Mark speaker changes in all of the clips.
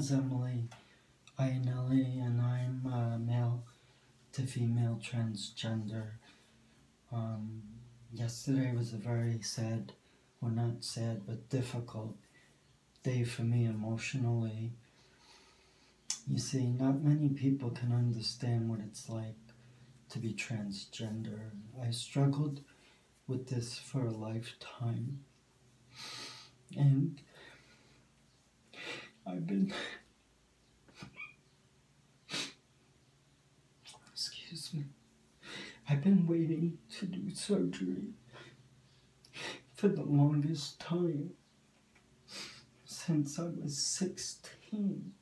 Speaker 1: is Emily Ainelli, and I'm male to female transgender. Yesterday was a very sad, well, not sad, but difficult day for me emotionally. You see, not many people can understand what it's like to be transgender. I struggled with this for a lifetime, and I've been I've been waiting to do surgery for the longest time, since I was 16.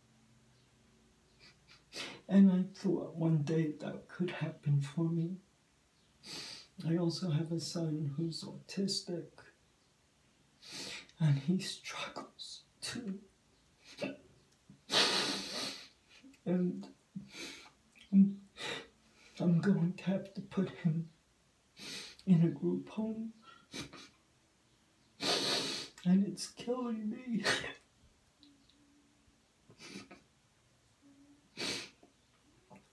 Speaker 1: And I thought one day that could happen for me. I also have a son who's autistic, and he struggles too. And I'm going to have to put him in a group home, and it's killing me.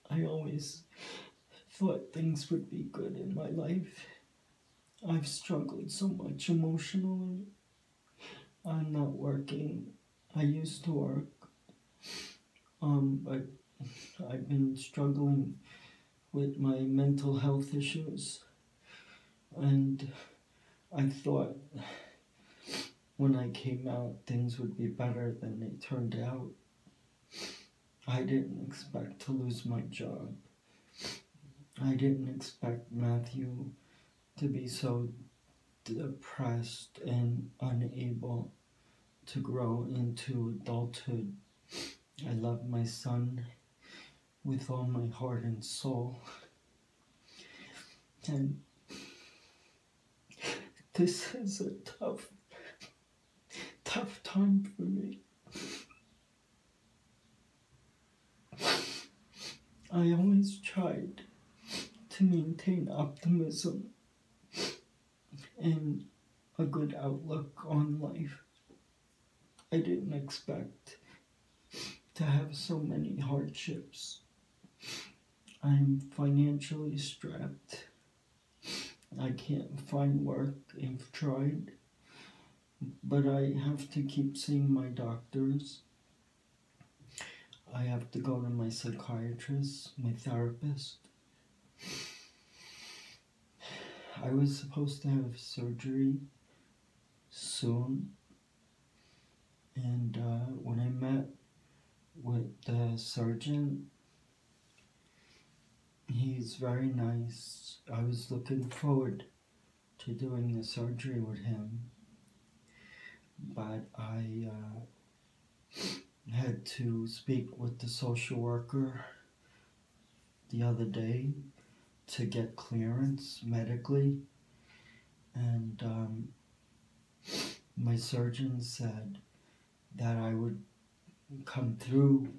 Speaker 1: I always thought things would be good in my life. I've struggled so much emotionally. I'm not working. I used to work, but I've been struggling with my mental health issues, and I thought when I came out things would be better than they turned out. I didn't expect to lose my job. I didn't expect Matthew to be so depressed and unable to grow into adulthood. I love my son with all my heart and soul. And this is a tough time for me. I always tried to maintain optimism and a good outlook on life. I didn't expect to have so many hardships. I'm financially strapped. I can't find work. I've tried, but I have to keep seeing my doctors. I have to go to my psychiatrist, my therapist. I was supposed to have surgery soon, and when I met with the surgeon, he's very nice. I was looking forward to doing the surgery with him, but I had to speak with the social worker the other day to get clearance medically, and my surgeon said that I would come through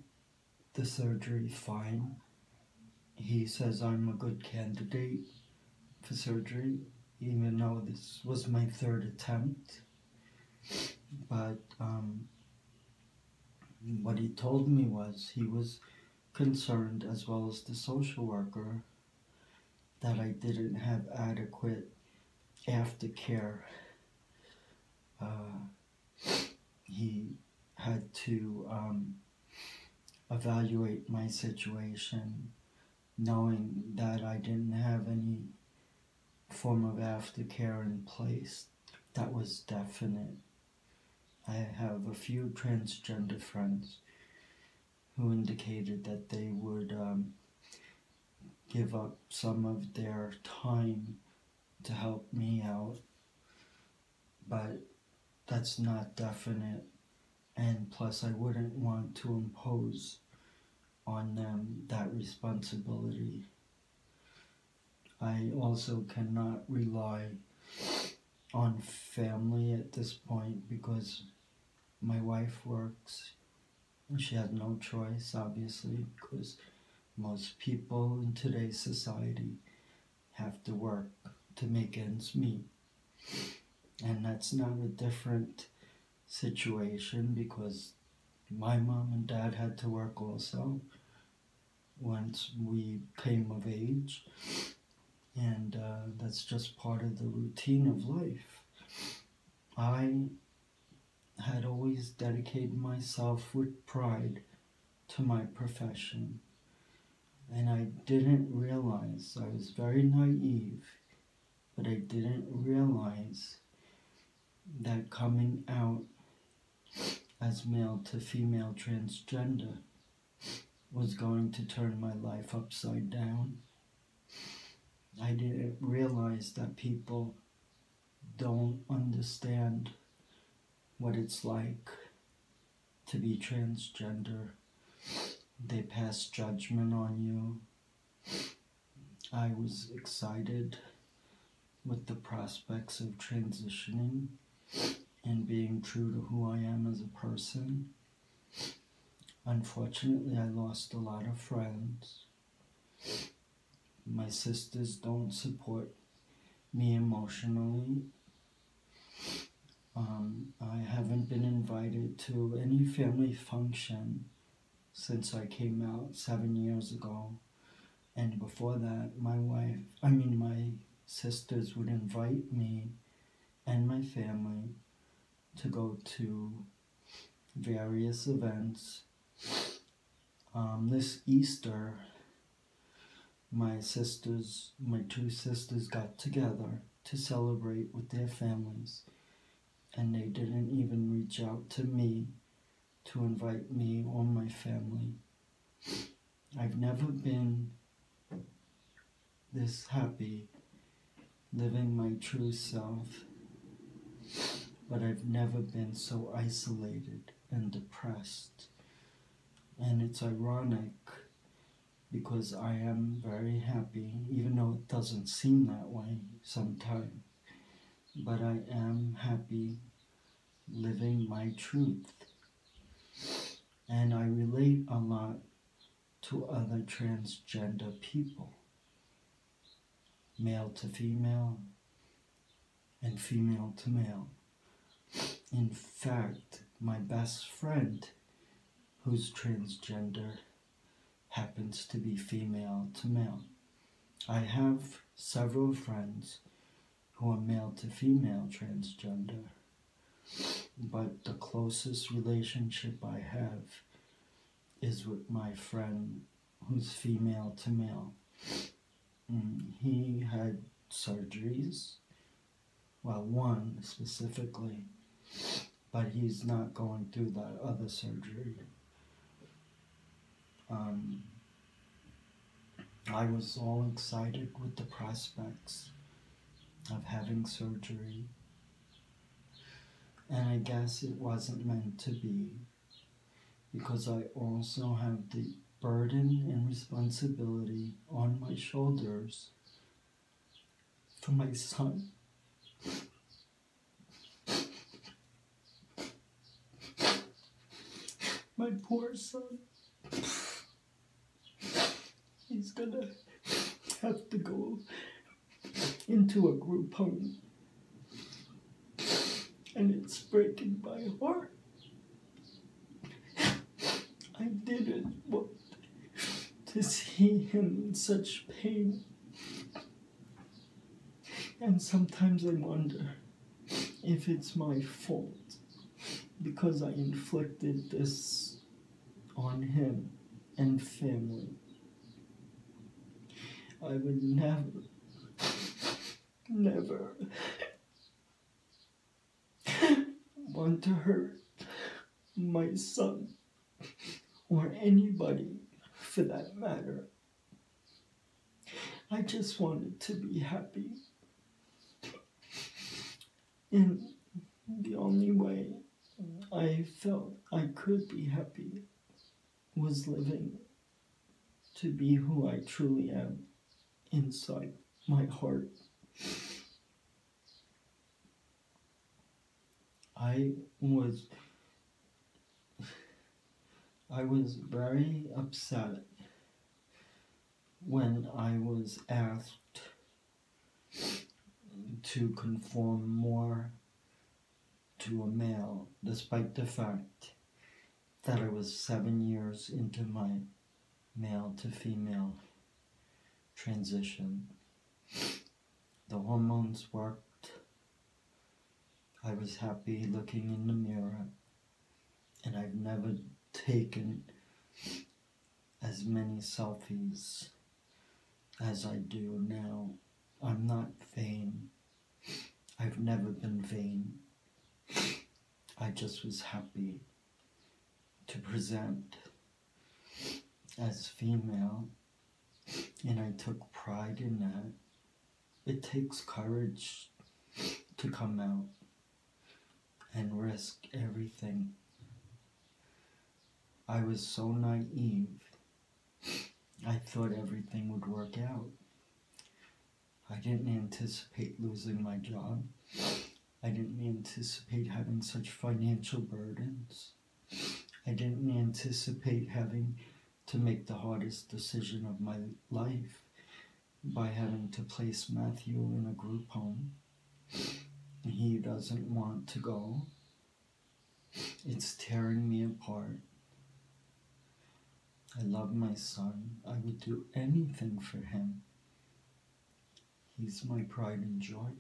Speaker 1: the surgery fine. He says I'm a good candidate for surgery, even though this was my third attempt. But what he told me was he was concerned, as well as the social worker, that I didn't have adequate aftercare. He had to evaluate my situation, knowing that I didn't have any form of aftercare in place. That was definite. I have a few transgender friends who indicated that they would give up some of their time to help me out, but that's not definite, and plus I wouldn't want to impose on them that responsibility. I also cannot rely on family at this point because my wife works and she has no choice, obviously, because most people in today's society have to work to make ends meet. And that's not a different situation because My mom and dad had to work also once we came of age, and that's just part of the routine of life. I had always dedicated myself with pride to my profession, and I didn't realize, I was very naive, but I didn't realize that coming out as male to female transgender was going to turn my life upside down. I didn't realize that people don't understand what it's like to be transgender. They pass judgment on you. I was excited with the prospects of transitioning and being true to who I am as a person. Unfortunately, I lost a lot of friends. My sisters don't support me emotionally. I haven't been invited to any family function since I came out 7 years ago. And before that, my sisters would invite me and my family to go to various events. This Easter, my two sisters got together to celebrate with their families, and they didn't even reach out to me to invite me or my family. I've never been this happy living my true self, but I've never been so isolated and depressed. And it's ironic because I am very happy, even though it doesn't seem that way sometimes. But I am happy living my truth. And I relate a lot to other transgender people, male to female and female to male. In fact, my best friend who's transgender happens to be female to male. I have several friends who are male to female transgender, but the closest relationship I have is with my friend who's female to male. He had surgeries, well, one specifically, but he's not going through that other surgery. I was all excited with the prospects of having surgery, and I guess it wasn't meant to be, because I also have the burden and responsibility on my shoulders for my son. My poor son. He's gonna have to go into a group home, and it's breaking my heart. I didn't want to see him in such pain, and sometimes I wonder if it's my fault because I inflicted this on him and family. I would never want to hurt my son or anybody for that matter. I just wanted to be happy. And the only way I felt I could be happy was living to be who I truly am inside my heart. I was very upset when I was asked to conform more to a male, despite the fact that I was 7 years into my male to female transition. The hormones worked. I was happy looking in the mirror, and I've never taken as many selfies as I do now. I'm not vain. I've never been vain. I just was happy to present as female, and I took pride in that. It takes courage to come out and risk everything. I was so naive. I thought everything would work out. I didn't anticipate losing my job. I didn't anticipate having such financial burdens. I didn't anticipate having to make the hardest decision of my life by having to place Matthew in a group home. He doesn't want to go. It's tearing me apart. I love my son. I would do anything for him. He's my pride and joy.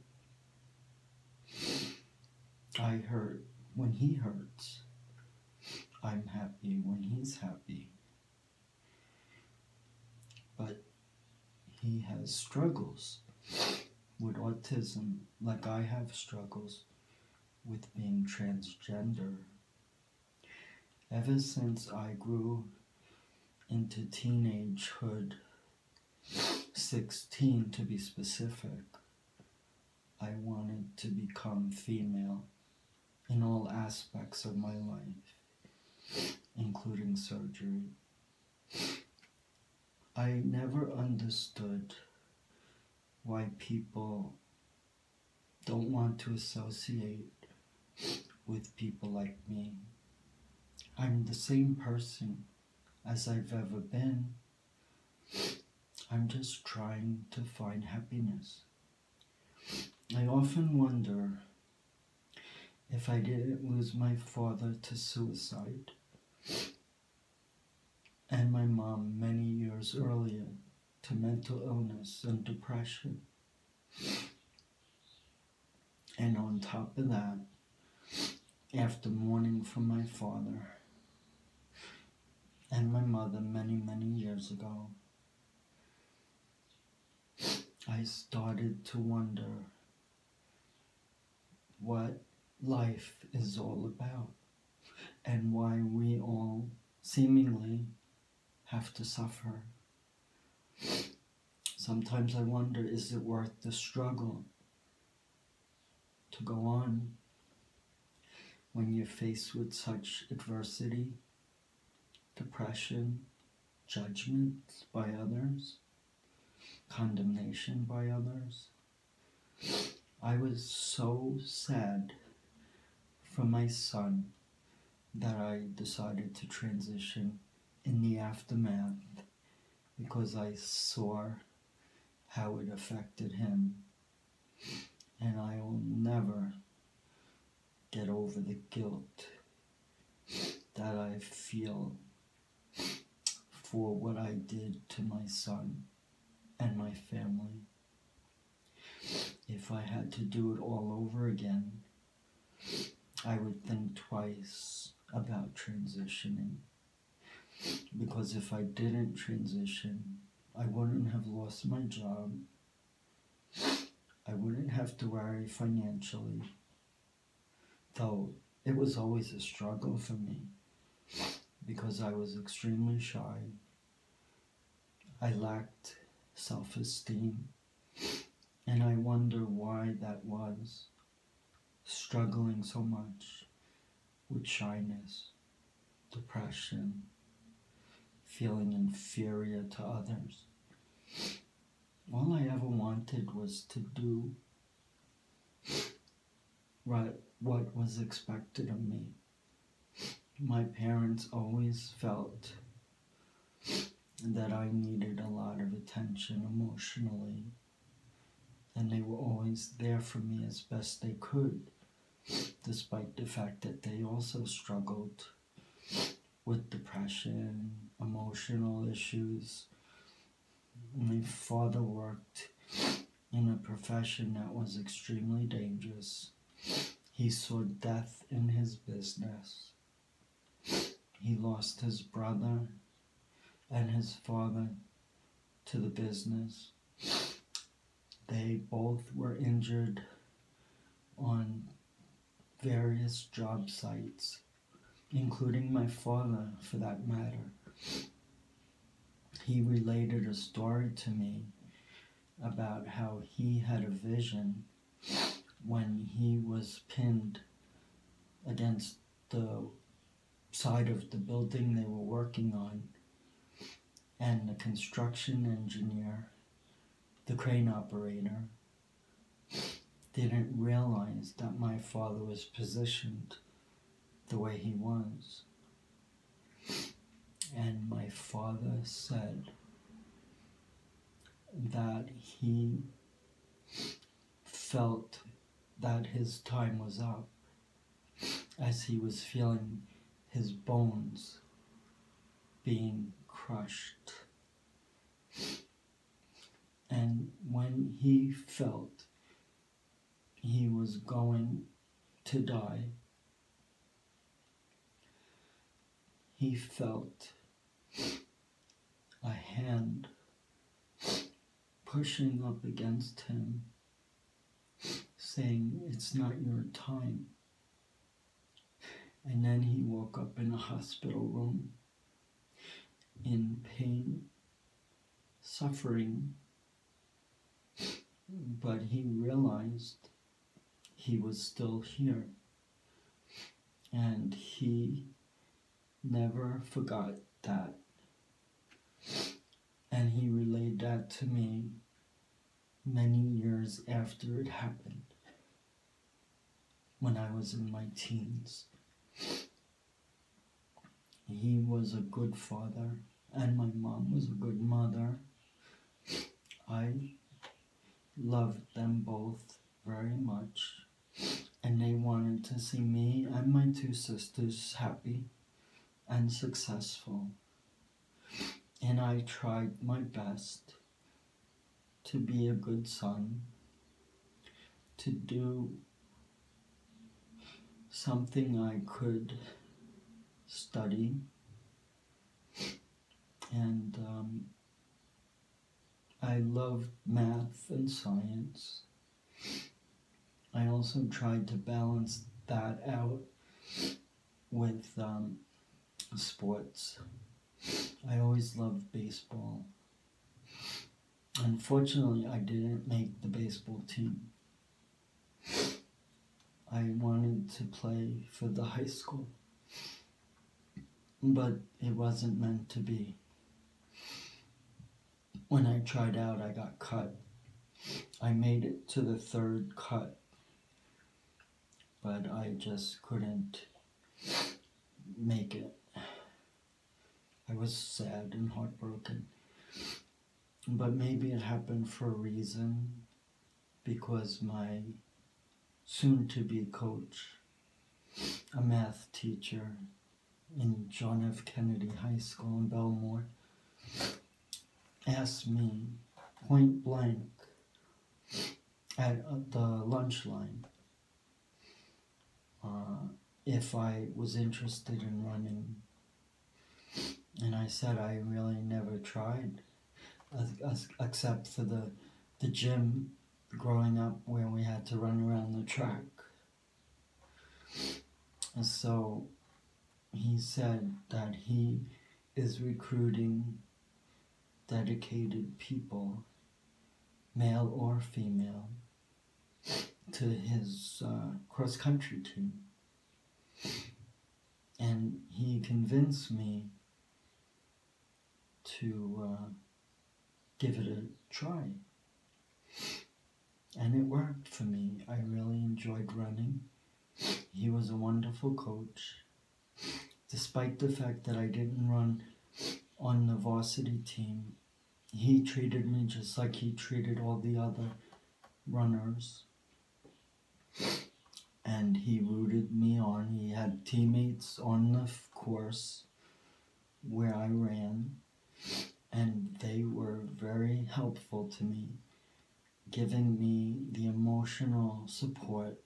Speaker 1: I hurt when he hurts. I'm happy when he's happy. But he has struggles with autism, like I have struggles with being transgender. Ever since I grew into teenagehood, 16 to be specific, I wanted to become female in all aspects of my life, including surgery. I never understood why people don't want to associate with people like me. I'm the same person as I've ever been. I'm just trying to find happiness. I often wonder if I didn't lose my father to suicide and my mom many years earlier to mental illness and depression. And on top of that, after mourning for my father and my mother many years ago, I started to wonder what life is all about and why we all seemingly have to suffer. Sometimes I wonder, is it worth the struggle to go on when you're faced with such adversity, depression, judgment by others, condemnation by others? I was so sad for my son that I decided to transition in the aftermath because I saw how it affected him, and I will never get over the guilt that I feel for what I did to my son and my family. If I had to do it all over again, I would think twice about transitioning, because if I didn't transition, I wouldn't have lost my job. I wouldn't have to worry financially, though it was always a struggle for me because I was extremely shy. I lacked self-esteem, and I wonder why that was, struggling so much with shyness, depression, feeling inferior to others. All I ever wanted was to do what was expected of me. My parents always felt that I needed a lot of attention emotionally, and they were always there for me as best they could, despite the fact that they also struggled with depression, emotional issues. My father worked in a profession that was extremely dangerous. He saw death in his business. He lost his brother and his father to the business. They both were injured on various job sites, including my father for that matter. He related a story to me about how he had a vision when he was pinned against the side of the building they were working on, and the construction engineer, the crane operator, didn't realize that my father was positioned the way he was. And my father said that he felt that his time was up as he was feeling his bones being crushed. And when he felt he was going to die, he felt a hand pushing up against him, saying, "It's not your time." And then he woke up in a hospital room in pain, suffering, but he realized he was still here, and he never forgot that. And he relayed that to me many years after it happened, when I was in my teens. He was a good father, and my mom was a good mother. I loved them both very much, and they wanted to see me and my two sisters happy and successful. And I tried my best to be a good son, to do something I could study, and I loved math and science. I also tried to balance that out with sports. I always loved baseball. Unfortunately, I didn't make the baseball team. I wanted to play for the high school, but it wasn't meant to be. When I tried out, I got cut. I made it to the third cut, but I just couldn't make it. I was sad and heartbroken. But maybe it happened for a reason, because my soon-to-be coach, a math teacher in John F. Kennedy High School in Belmore, asked me point blank at the lunch line if I was interested in running. And I said I really never tried, except for the gym growing up where we had to run around the track. And so he said that he is recruiting dedicated people, male or female, to his cross-country team. And he convinced me to give it a try. And it worked for me. I really enjoyed running. He was a wonderful coach. Despite the fact that I didn't run on the varsity team, he treated me just like he treated all the other runners. And he rooted me on. He had teammates on the course where I ran, and they were very helpful to me, giving me the emotional support,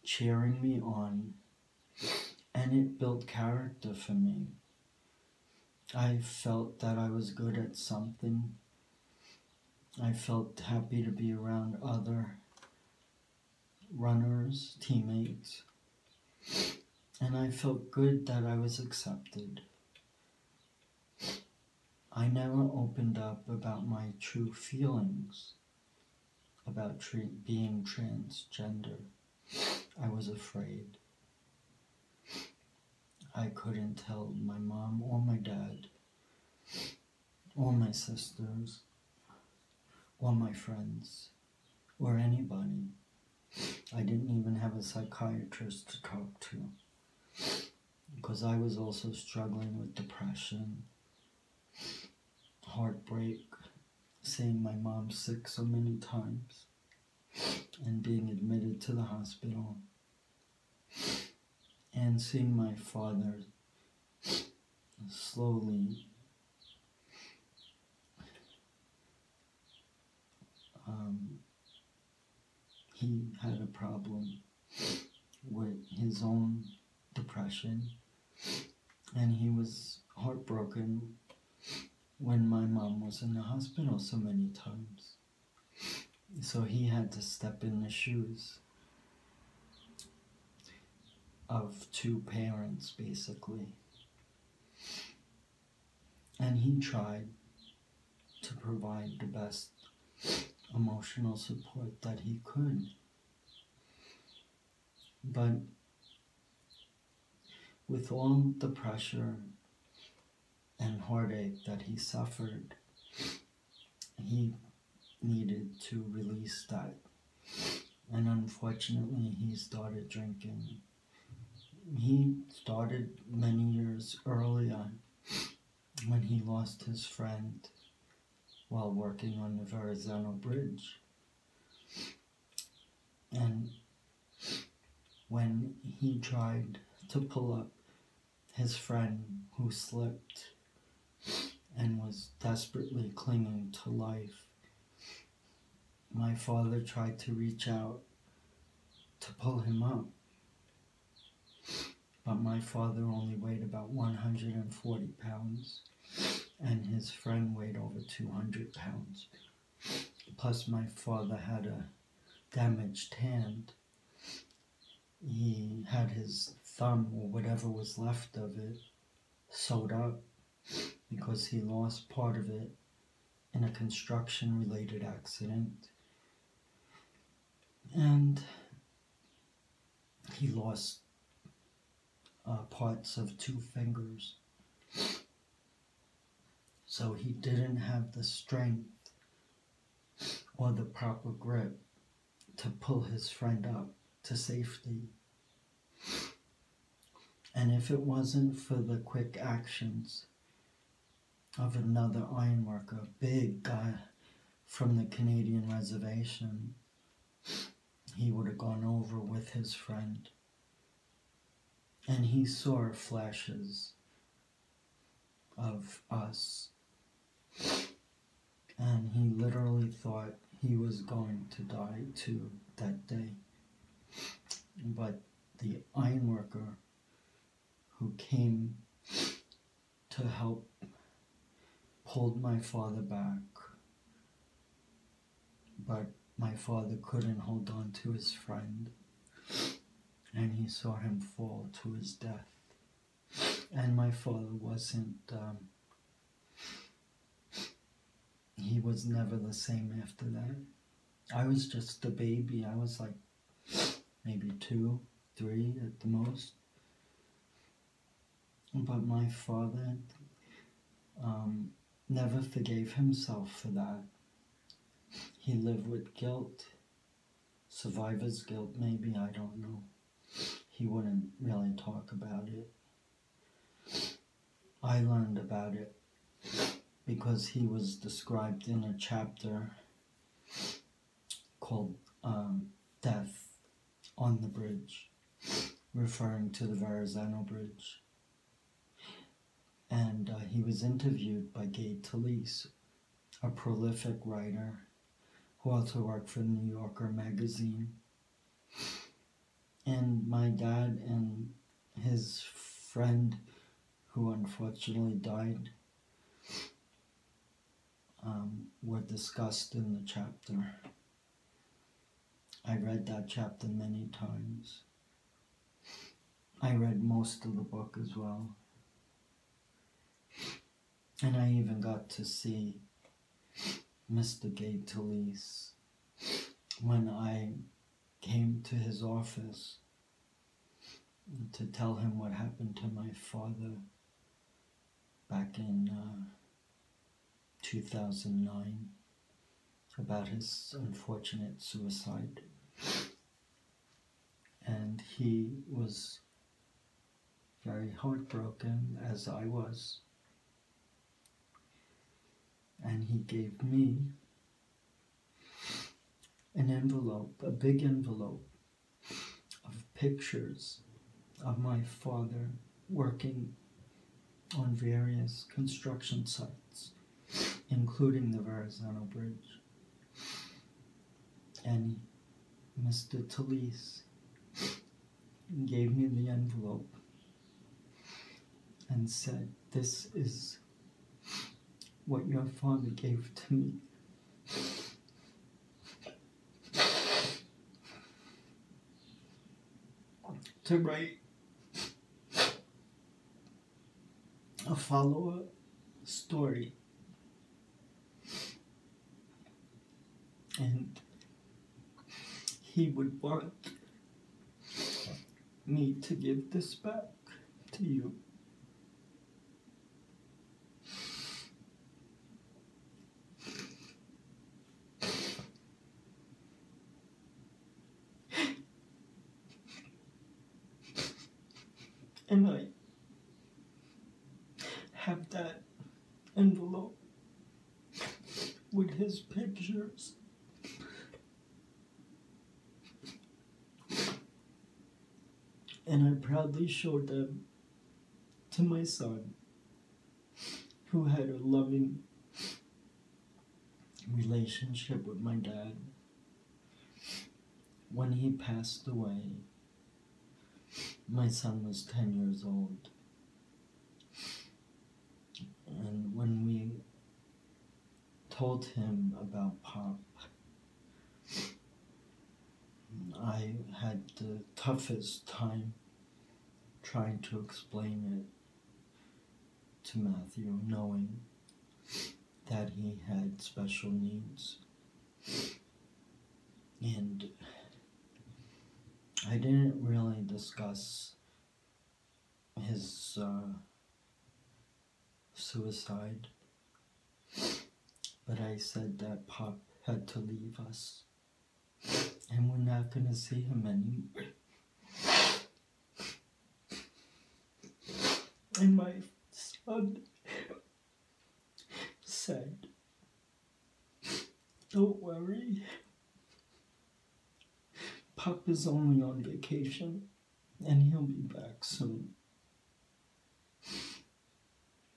Speaker 1: cheering me on, and it built character for me. I felt that I was good at something. I felt happy to be around other runners, teammates, and I felt good that I was accepted. I never opened up about my true feelings about being transgender. I was afraid. I couldn't tell my mom or my dad or my sisters or my friends or anybody. I didn't even have a psychiatrist to talk to because I was also struggling with depression, heartbreak, seeing my mom sick so many times and being admitted to the hospital, and seeing my father slowly he had a problem with his own depression, and he was heartbroken when my mom was in the hospital so many times. So he had to step in the shoes of two parents, basically. And he tried to provide the best emotional support that he could. But with all the pressure and heartache that he suffered, he needed to release that. And unfortunately, he started drinking. He started many years earlier when he lost his friend while working on the Verrazano Bridge. And when he tried to pull up his friend who slipped and was desperately clinging to life, my father tried to reach out to pull him up. But my father only weighed about 140 pounds, and his friend weighed over 200 pounds. Plus, my father had a damaged hand. He had his thumb, or whatever was left of it, sewed up because he lost part of it in a construction-related accident. And he lost parts of 2 fingers. So he didn't have the strength or the proper grip to pull his friend up to safety. And if it wasn't for the quick actions of another ironworker, a big guy from the Canadian reservation, he would have gone over with his friend. And he saw flashes of us, and he literally thought he was going to die too that day. But the ironworker who came to help pulled my father back, but my father couldn't hold on to his friend, and he saw him fall to his death. And my father wasn't, he was never the same after that. I was just a baby. I was like maybe 2, 3 at the most. But my father never forgave himself for that. He lived with guilt, survivor's guilt maybe, I don't know. He wouldn't really talk about it. I learned about it because he was described in a chapter called Death on the Bridge, referring to the Verrazano Bridge. and he was interviewed by Gay Talese, a prolific writer who also worked for the New Yorker magazine. And my dad and his friend, who unfortunately died, were discussed in the chapter. I read that chapter many times. I read most of the book as well. And I even got to see Mr. Gay Talese when I came to his office to tell him what happened to my father back in 2009 about his unfortunate suicide. And he was very heartbroken, as I was. And he gave me an envelope, a big envelope of pictures of my father working on various construction sites, including the Verrazano Bridge. And Mr. Talese gave me the envelope and said, "This is what your father gave to me." To write a follow-up story. And he would want me to give this back to you. And I have that envelope with his pictures. And I proudly showed them to my son, who had a loving relationship with my dad. When he passed away, my son was 10 years old. And when we told him about Pop, I had the toughest time trying to explain it to Matthew, knowing that he had special needs. And I didn't really discuss his suicide, but I said that Pop had to leave us, and we're not going to see him anymore. And my son said, "Don't worry, Pop is only on vacation, and he'll be back soon."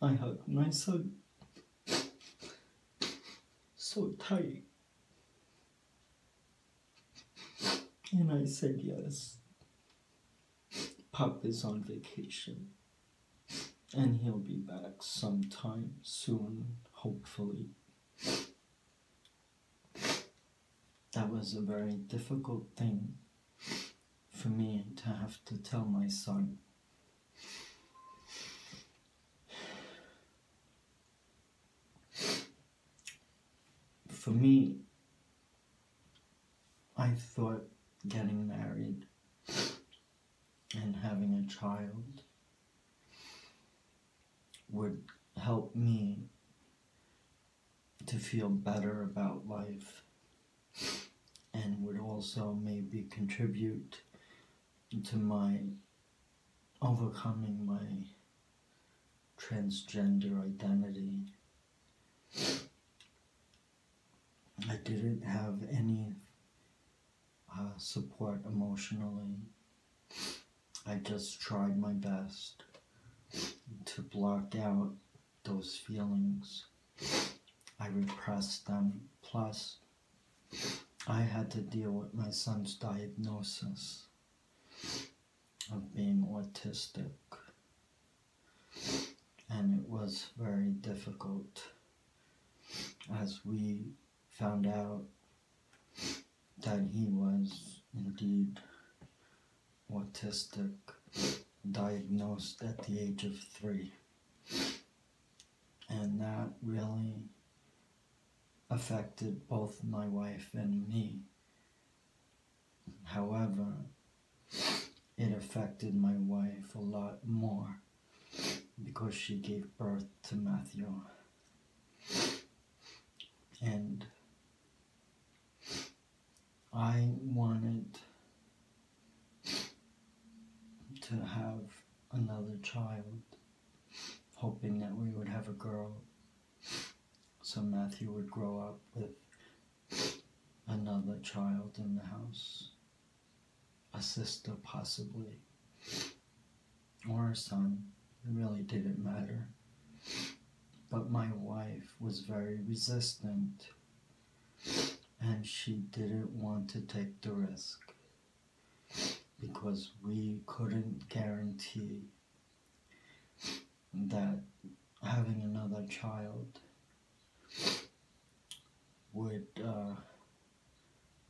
Speaker 1: I hugged my son so tight, and I said, "Yes, Pop is on vacation, and he'll be back sometime soon, hopefully." That was a very difficult thing for me to have to tell my son. For me, I thought getting married and having a child would help me to feel better about life, and would also maybe contribute to my overcoming my transgender identity. I didn't have any support emotionally. I just tried my best to to block out those feelings. I repressed them. Plus, I had to deal with my son's diagnosis of being autistic. And it was very difficult as we found out that he was indeed autistic, diagnosed at the age of 3. And that really affected both my wife and me. However, it affected my wife a lot more because she gave birth to Matthew. And I wanted to have another child, hoping that we would have a girl, so Matthew would grow up with another child in the house, a sister possibly, or a son. It really didn't matter. But my wife was very resistant, and she didn't want to take the risk because we couldn't guarantee that having another child would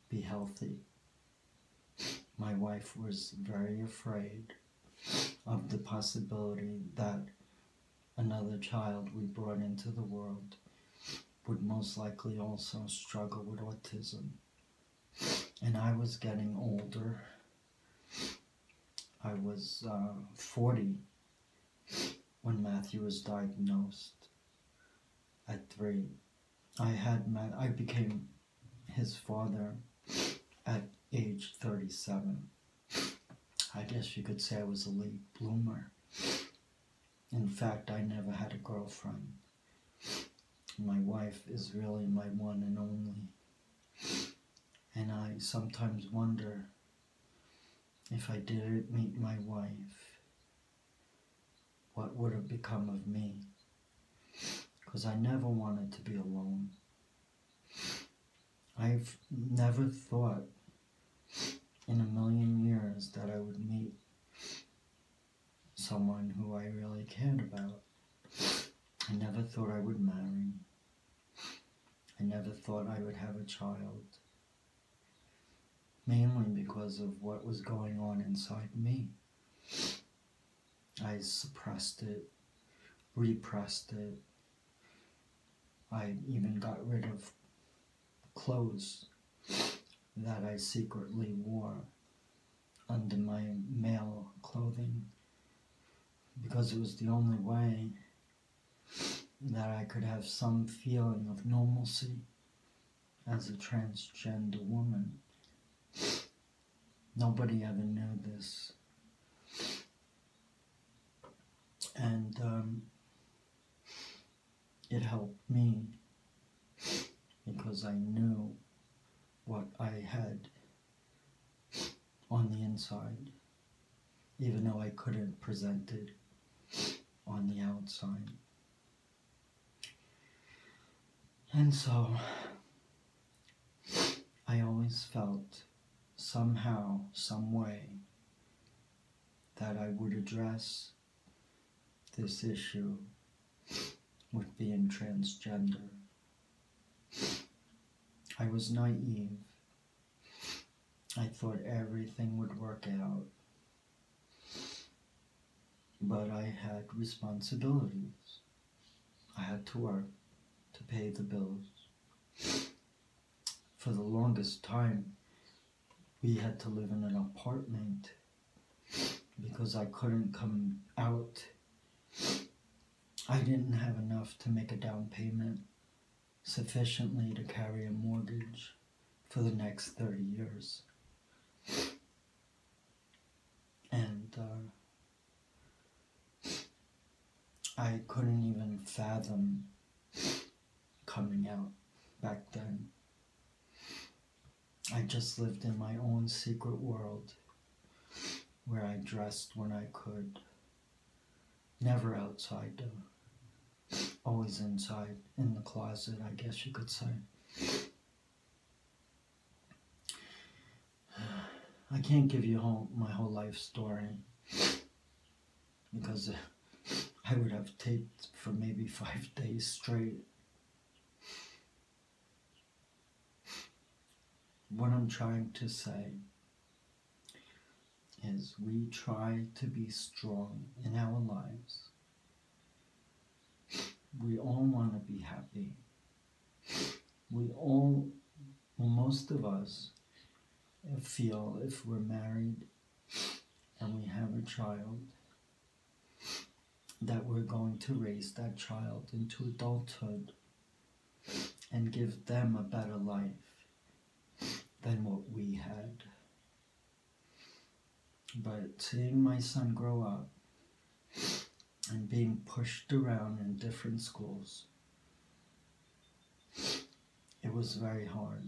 Speaker 1: be healthy. My wife was very afraid of the possibility that another child we brought into the world would most likely also struggle with autism. And I was getting older. I was 40 when Matthew was diagnosed at 3. I became his father at age 37. I guess you could say I was a late bloomer. In fact, I never had a girlfriend. My wife is really my one and only. And I sometimes wonder if I didn't meet my wife, what would have become of me? Because I never wanted to be alone. I've never thought in a million years that I would meet someone who I really cared about. I never thought I would marry. I never thought I would have a child. Mainly because of what was going on inside me. I suppressed it, repressed it. I even got rid of clothes that I secretly wore under my male clothing because it was the only way that I could have some feeling of normalcy as a transgender woman. Nobody ever knew this. And it helped me because I knew what I had on the inside, even though I couldn't present it on the outside. And so I always felt somehow, some way, that I would address this issue with being transgender. I was naive. I thought everything would work out. But I had responsibilities. I had to work to pay the bills. For the longest time, we had to live in an apartment because I couldn't come out. I didn't have enough to make a down payment sufficiently to carry a mortgage for the next 30 years. And I couldn't even fathom coming out back then. I just lived in my own secret world where I dressed when I could, Never outside though. Always inside, in the closet, I guess you could say. I can't give you my whole life story because I would have taped for maybe 5 days straight. What I'm trying to say is we try to be strong in our lives. We all want to be happy. Most of us feel if we're married and we have a child, that we're going to raise that child into adulthood and give them a better life than what we had. But seeing my son grow up and being pushed around in different schools, it was very hard.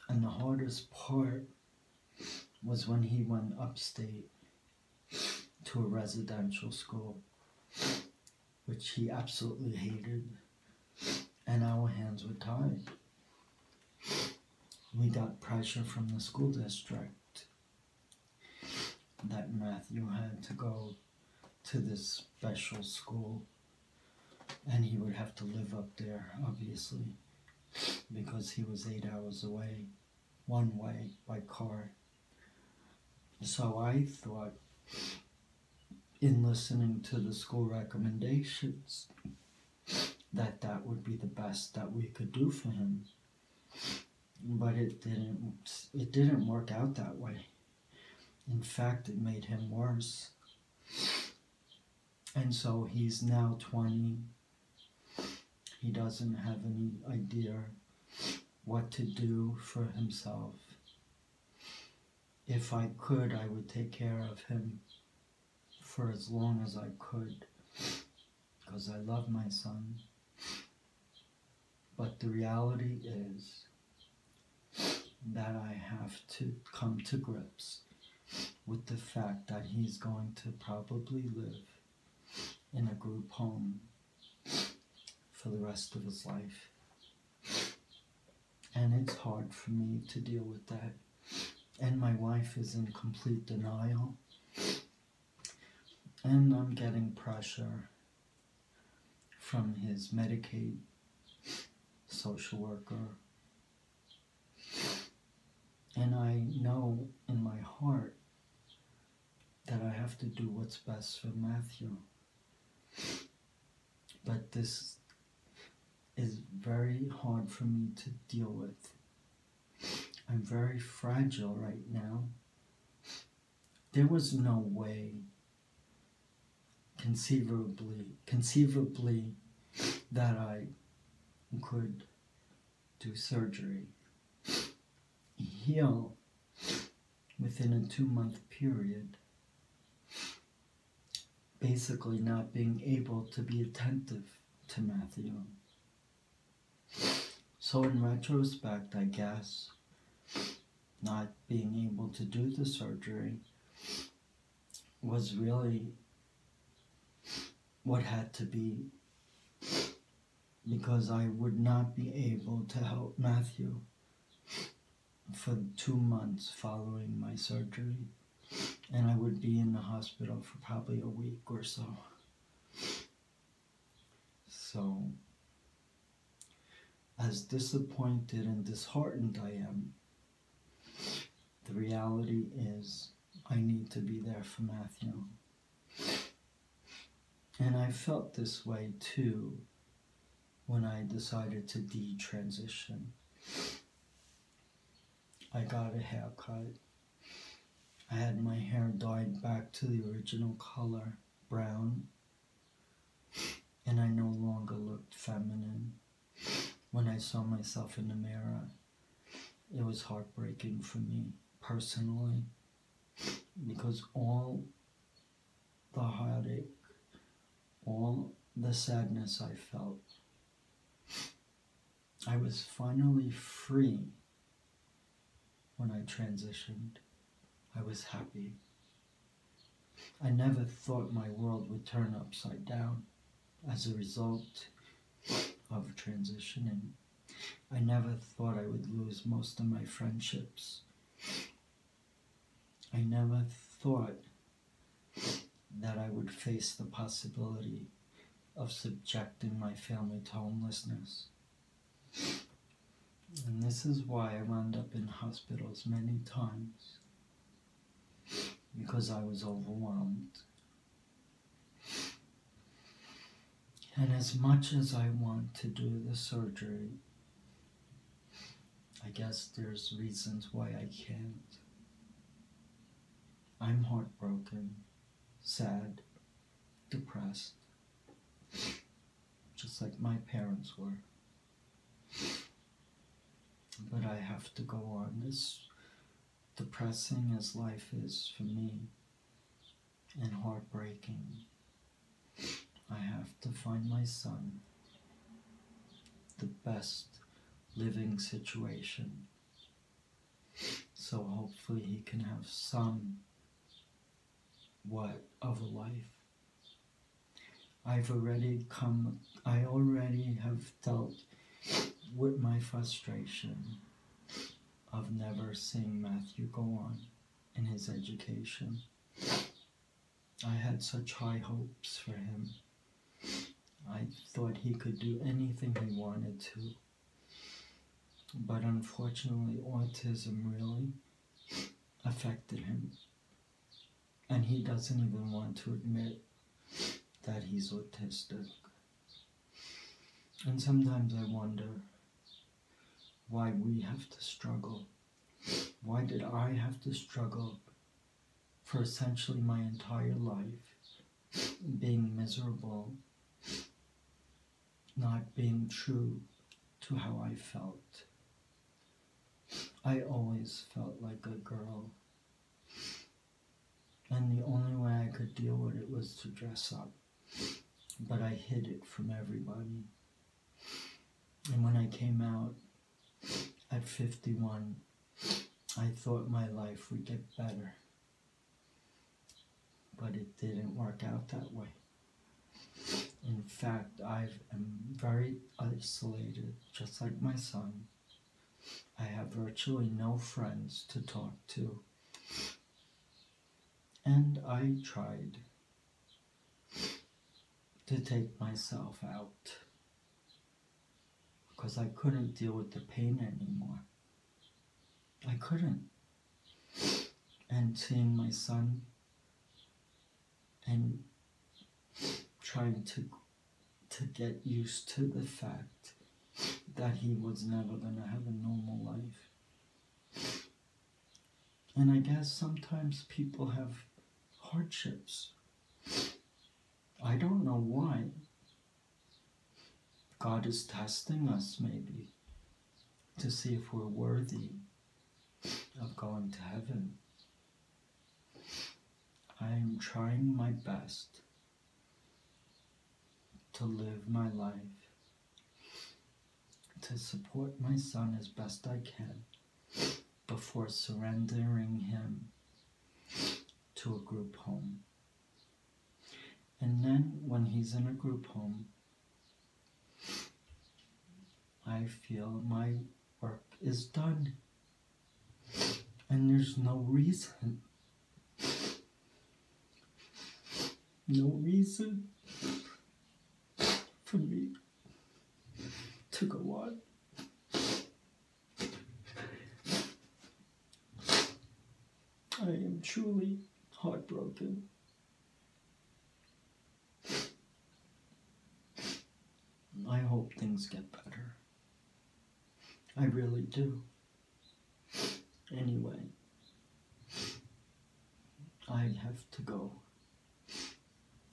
Speaker 1: And the hardest part was when he went upstate to a residential school, which he absolutely hated, and our hands were tied. We got pressure from the school district that Matthew had to go to this special school, and he would have to live up there, obviously, because he was 8 hours away, one way by car. So I thought, in listening to the school recommendations, that would be the best that we could do for him. But it didn't work out that way. In fact, it made him worse. And so he's now 20. He doesn't have any idea what to do for himself. If I could, I would take care of him for as long as I could, because I love my son. But the reality is that I have to come to grips with the fact that he's going to probably live in a group home for the rest of his life. And it's hard for me to deal with that. And my wife is in complete denial. And I'm getting pressure from his Medicaid social worker. And I know in my heart that I have to do what's best for Matthew. But this is very hard for me to deal with. I'm very fragile right now. There was no way, conceivably, that I could do surgery, heal within a 2-month period, basically not being able to be attentive to Matthew. So in retrospect, I guess, not being able to do the surgery was really what had to be, because I would not be able to help Matthew for 2 months following my surgery, and I would be in the hospital for probably a week or so. So, as disappointed and disheartened I am, the reality is I need to be there for Matthew. And I felt this way too when I decided to detransition. I got a haircut. I had my hair dyed back to the original color, brown, and I no longer looked feminine. When I saw myself in the mirror, it was heartbreaking for me personally, because all the heartache, all the sadness I felt, I was finally free when I transitioned. I was happy. I never thought my world would turn upside down as a result of transitioning. I never thought I would lose most of my friendships. I never thought that I would face the possibility of subjecting my family to homelessness. And this is why I wound up in hospitals many times, because I was overwhelmed. And as much as I want to do the surgery, I guess there's reasons why I can't. I'm heartbroken, sad, depressed, just like my parents were. But I have to go on. As depressing as life is for me, and heartbreaking, I have to find my son the best living situation, so hopefully he can have some what of a life. I already have dealt with my frustration of never seeing Matthew go on in his education. I had such high hopes for him. I thought he could do anything he wanted to. But unfortunately, autism really affected him. And he doesn't even want to admit that he's autistic. And sometimes I wonder why we have to struggle. Why did I have to struggle for essentially my entire life, being miserable, not being true to how I felt? I always felt like a girl, and the only way I could deal with it was to dress up, but I hid it from everybody. And when I came out at 51, I thought my life would get better, but it didn't work out that way. In fact, I am very isolated, just like my son. I have virtually no friends to talk to. And I tried to take myself out because I couldn't deal with the pain anymore. I couldn't. And seeing my son and trying to get used to the fact that he was never going to have a normal life. And I guess sometimes people have hardships. I don't know why. God is testing us maybe to see if we're worthy of going to heaven. I am trying my best to live my life, to support my son as best I can before surrendering him to a group home. And then when he's in a group home, I feel my work is done. And there's no reason for me to go on. I am truly heartbroken. I hope things get better. I really do. Anyway, I have to go.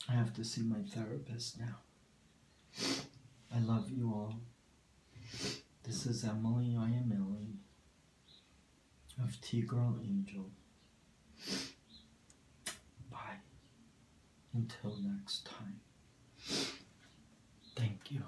Speaker 1: I have to see my therapist now. I love you all. This is Emily Iamilli of T-Girl Angel. Bye. Until next time. Thank you.